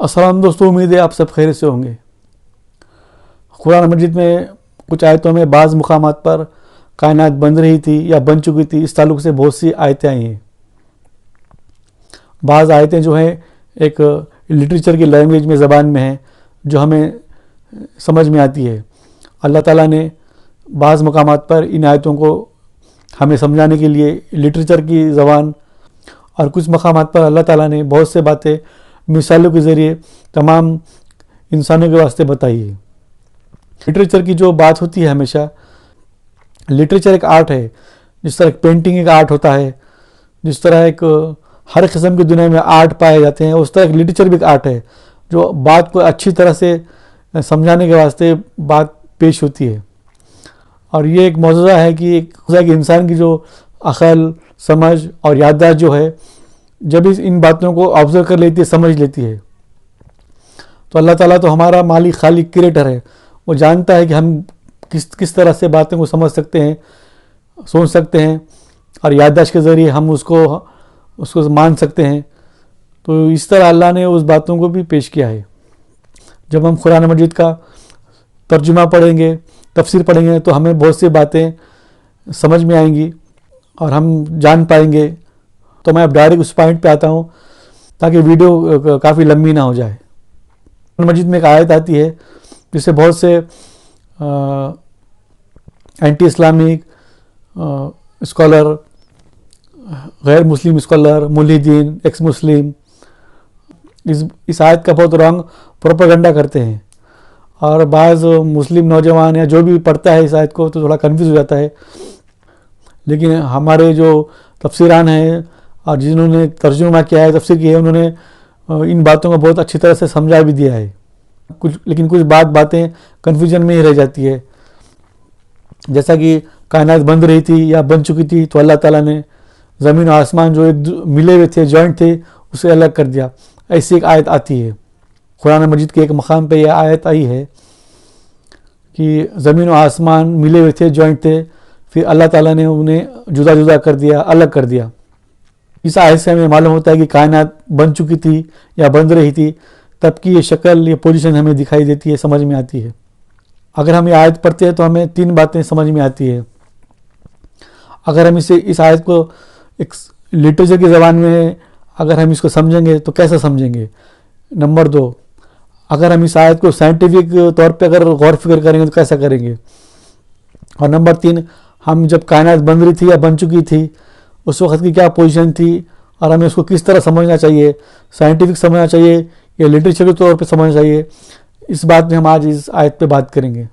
अस्सलाम दोस्तों, उम्मीद है आप सब खैर से होंगे। कुरान मजीद में कुछ आयतों में बाज़ मुकामात पर कायनात बन रही थी या बन चुकी थी, इस ताल्लुक़ से बहुत सी आयतें आई हैं। बाज़ आयतें जो हैं एक लिटरेचर की लैंग्वेज में, ज़बान में हैं, जो हमें समझ में आती है। अल्लाह ताला ने बाज़ मुकामात पर इन आयतों को हमें समझाने के लिए लिटरेचर की ज़बान, और कुछ मकामात पर अल्लाह ताला ने बहुत से बातें मिसालों के ज़रिए तमाम इंसानों के वास्ते बताई है। लिटरेचर की जो बात होती है, हमेशा लिटरेचर एक आर्ट है। जिस तरह एक पेंटिंग एक आर्ट होता है, जिस तरह एक हर किस्म की दुनिया में आर्ट पाए जाते हैं, उस तरह एक लिटरेचर भी एक आर्ट है जो बात को अच्छी तरह से समझाने के वास्ते बात पेश होती है। और ये एक मौजूदा है कि इंसान की जो अक़ल, समझ और याददाश्त जो है, जब इन बातों को ऑब्ज़र्व कर लेती है, समझ लेती है, तो अल्लाह ताला तो हमारा मालिक, खालिक, क्रिएटर है। वो जानता है कि हम किस तरह से बातों को समझ सकते हैं, सोच सकते हैं, और याददाश्त के ज़रिए हम उसको मान सकते हैं। तो इस तरह अल्लाह ने उस बातों को भी पेश किया है। जब हम कुरान मजीद का तर्जुमा पढ़ेंगे, तफसीर पढ़ेंगे, तो हमें बहुत सी बातें समझ में आएंगी और हम जान पाएंगे। तो मैं अब डायरेक्ट उस पॉइंट पे आता हूँ ताकि वीडियो काफ़ी लंबी ना हो जाए। कुरान मजीद में एक आयत आती है जिससे बहुत से एंटी इस्लामिक स्कॉलर, गैर मुस्लिम स्कॉलर, मुल्हिदीन, एक्स मुस्लिम इस आयत का बहुत रंग प्रोपेगेंडा करते हैं। और बाज़ मुस्लिम नौजवान या जो भी पढ़ता है इस आयत को तो थोड़ा कन्फ्यूज़ हो जाता है। लेकिन हमारे जो तफसीरान हैं और जिन्होंने तर्जुमा किया है, तफसीर की है, उन्होंने इन बातों को बहुत अच्छी तरह से समझा भी दिया है। लेकिन कुछ बातें कन्फ्यूजन में ही रह जाती है। जैसा कि कायनात बन रही थी या बन चुकी थी, तो अल्लाह ताला ने ज़मीन और आसमान जो एक मिले हुए थे, जॉइंट थे, उसे अलग कर दिया। ऐसी एक आयत आती है कुरान मजीद के एक मकाम पे। यह आयत आई है कि ज़मीन और आसमान मिले हुए थे, जॉइंट थे, फिर अल्लाह ताला ने उन्हें जुदा जुदा कर दिया, अलग कर दिया। इस आयत से हमें मालूम होता है कि कायनात बन चुकी थी या बन रही थी, तब की ये शक्ल, ये पोजीशन हमें दिखाई देती है, समझ में आती है। अगर हम ये आयत पढ़ते हैं तो हमें 3 बातें समझ में आती है। अगर हम इस आयत को एक लिटरेचर की ज़बान में अगर हम इसको समझेंगे तो कैसे समझेंगे। नंबर 2, अगर हम इस आयत को साइंटिफिक तौर पे अगर गौर फिक्र करेंगे तो कैसा करेंगे। और नंबर 3, हम जब कायनात बन रही थी या बन चुकी थी, उस वक्त की क्या पोजीशन थी और हमें उसको किस तरह समझना चाहिए, साइंटिफिक समझना चाहिए या लिटरेचर के तौर पे समझना चाहिए। इस बात में हम आज इस आयत पे बात करेंगे।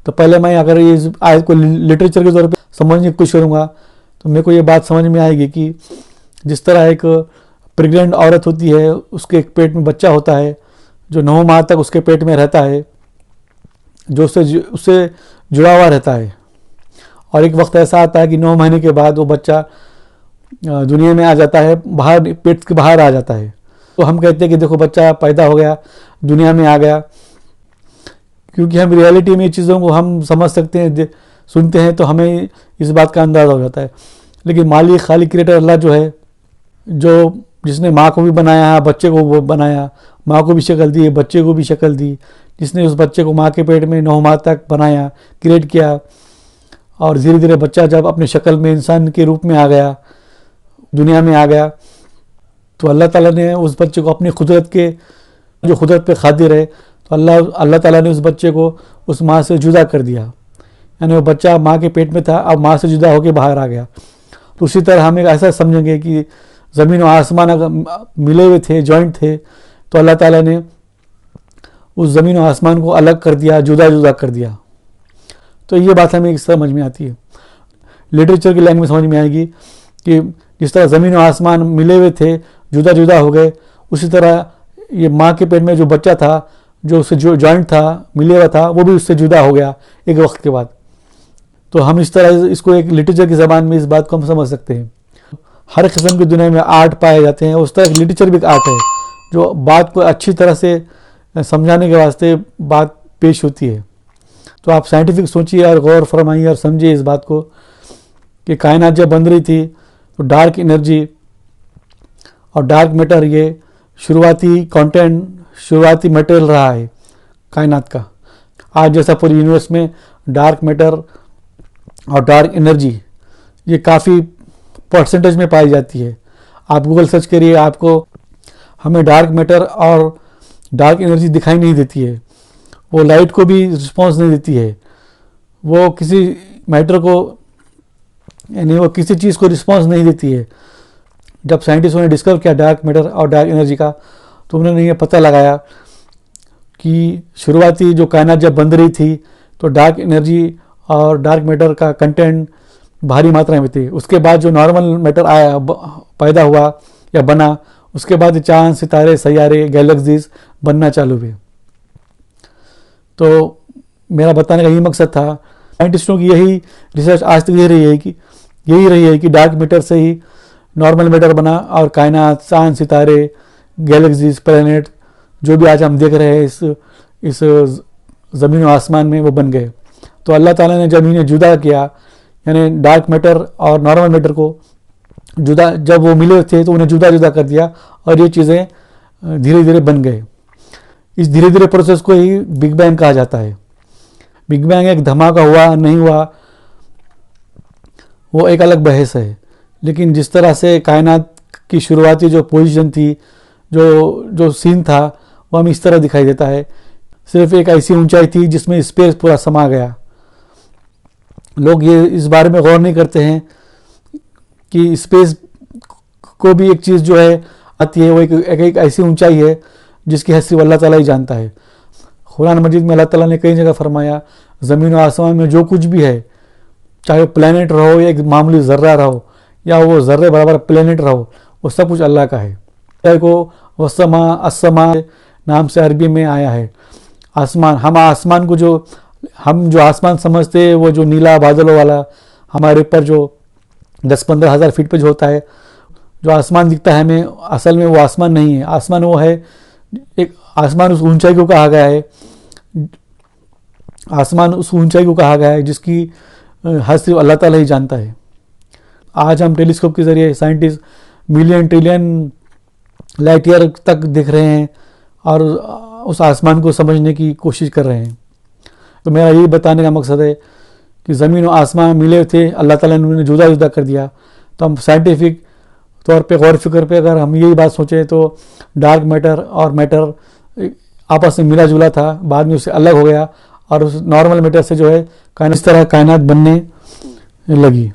तो पहले मैं अगर इस आयत को लिटरेचर के तौर पे समझने की कोशिश करूँगा तो मेरे को ये बात समझ में आएगी कि जिस तरह एक प्रेग्नेंट औरत होती है, उसके एक पेट में बच्चा होता है जो 9 माह तक उसके पेट में रहता है, जो उससे जुड़ा हुआ रहता है। और एक वक्त ऐसा आता है कि 9 महीने के बाद वो बच्चा दुनिया में आ जाता है, बाहर, पेट के बाहर आ जाता है। तो हम कहते हैं कि देखो बच्चा पैदा हो गया, दुनिया में आ गया। क्योंकि हम रियलिटी में चीज़ों को हम समझ सकते हैं, सुनते हैं, तो हमें इस बात का अंदाज़ा हो जाता है। लेकिन मालिक, खालिक, क्रिएटर अल्लाह जो है, जो जिसने माँ को भी बनाया, बच्चे को वो बनाया, माँ को भी शक्ल दी, बच्चे को भी शक्ल दी, जिसने उस बच्चे को माँ के पेट में 9 माह तक बनाया, क्रिएट किया, और धीरे धीरे बच्चा जब अपने शक्ल में इंसान के रूप में आ गया, दुनिया में आ गया, तो अल्लाह ताला ने उस बच्चे को अपनी कुदरत के, जो कुदरत पे खातिर है, तो अल्लाह ताला ने उस बच्चे को उस माँ से जुदा कर दिया। यानी वो बच्चा माँ के पेट में था, अब माँ से जुदा होकर बाहर आ गया। तो उसी तरह हम एक ऐसा समझेंगे कि ज़मीन और आसमान अगर मिले हुए थे, जॉइंट थे, तो अल्लाह ताला ने उस ज़मीन और आसमान को अलग कर दिया, जुदा जुदा कर दिया। तो ये बात हमें इस तरह समझ में आती है। लिटरेचर की लैंग्वेज समझ में आएगी कि जिस तरह ज़मीन और आसमान मिले हुए थे, जुदा जुदा हो गए, उसी तरह ये माँ के पेट में जो बच्चा था, जो उससे जो जॉइंट था, मिले हुआ था, वो भी उससे जुदा हो गया एक वक्त के बाद। तो हम इस तरह इसको एक लिटरेचर की ज़बान में इस बात को हम समझ सकते हैं। हर किस्म की दुनिया में आर्ट पाए जाते हैं, उस तरह एक लिटरेचर भी एक आर्ट है जो बात को अच्छी तरह से समझाने के वास्ते बात पेश होती है। तो आप साइंटिफिक सोचिए और गौर फरमाइए और समझिए इस बात को कि कायनात जब बन रही थी तो डार्क एनर्जी और डार्क मैटर ये शुरुआती कंटेंट, शुरुआती मटेरियल रहा है कायनात का। आज जैसा पूरी यूनिवर्स में डार्क मैटर और डार्क एनर्जी ये काफ़ी परसेंटेज में पाई जाती है। आप गूगल सर्च करिए, आपको हमें डार्क मैटर और डार्क एनर्जी दिखाई नहीं देती है। वो लाइट को भी रिस्पॉन्स नहीं देती है, वो किसी मैटर को यानी वो किसी चीज़ को रिस्पॉन्स नहीं देती है। जब साइंटिस्टों ने डिस्कवर किया डार्क मैटर और डार्क एनर्जी का, तो उन्होंने ये पता लगाया कि शुरुआती जो कायनात जब बन रही थी तो डार्क एनर्जी और डार्क मैटर का कंटेंट भारी मात्रा में थे। उसके बाद जो नॉर्मल मैटर आया, पैदा हुआ या बना, उसके बाद चांद, सितारे, सैयारे, गैलेक्सीज बनना चालू हुए। तो मेरा बताने का यही मकसद था। साइंटिस्टों की यही रिसर्च आज तक यही रही है कि डार्क मैटर से ही नॉर्मल मैटर बना और कायनात, चांद, सितारे, गैलेक्सीज, प्लैनेट जो भी आज हम देख रहे हैं इस ज़मीन और आसमान में, वो बन गए। तो अल्लाह ताला ने जब इन्हें जुदा किया, यानी डार्क मैटर और नॉर्मल मैटर को जुदा, जब वो मिले थे तो उन्हें जुदा जुदा कर दिया और ये चीज़ें धीरे धीरे बन गए। इस धीरे धीरे प्रोसेस को ही बिग बैंग कहा जाता है। बिग बैंग एक धमाका हुआ नहीं हुआ वो एक अलग बहस है, लेकिन जिस तरह से कायनात की शुरुआती जो पोजीशन थी, जो सीन था, वो हमें इस तरह दिखाई देता है। सिर्फ एक ऐसी ऊंचाई थी जिसमें स्पेस पूरा समा गया। लोग ये इस बारे में गौर नहीं करते हैं कि स्पेस को भी एक चीज़ जो है आती है, वो एक ऐसी ऊंचाई है जिसकी हैसियत अल्लाह ताला ही जानता है। कुरान मजीद में अल्लाह ताला ने कई जगह फरमाया, ज़मीन और आसमान में जो कुछ भी है, चाहे वो प्लैनेट रहो या एक मामूली ज़र्रा रहो या वो ज़र्रे बराबर प्लैनेट रहो, वो सब कुछ अल्लाह का है। को वसमा असमा नाम से अरबी में आया है। आसमान, हम आसमान को जो आसमान समझते हैं, वो जो नीला बादलों वाला हमारे ऊपर जो 10-15 हज़ार फीट पे जो होता है, जो आसमान दिखता है हमें, असल में वो आसमान नहीं है। आसमान वो है एक आसमान उस ऊंचाई को कहा गया है, आसमान उस ऊंचाई को कहा गया है जिसकी हद सिर्फ अल्लाह ताला ही जानता है। आज हम टेलीस्कोप के ज़रिए scientist million trillion light year तक देख रहे हैं और उस आसमान को समझने की कोशिश कर रहे हैं। तो मेरा यही बताने का मकसद है कि ज़मीन और आसमान मिले थे, अल्लाह ताला ने उन्हें जुदा जुदा कर दिया। तो हम साइंटिफिक तौर पे गौर फिक्र पे अगर हम यही बात सोचें तो डार्क मैटर और मैटर आपस में मिला जुला था, बाद में उससे अलग हो गया और उस नॉर्मल मैटर से जो है इस तरह कायनात बनने लगी।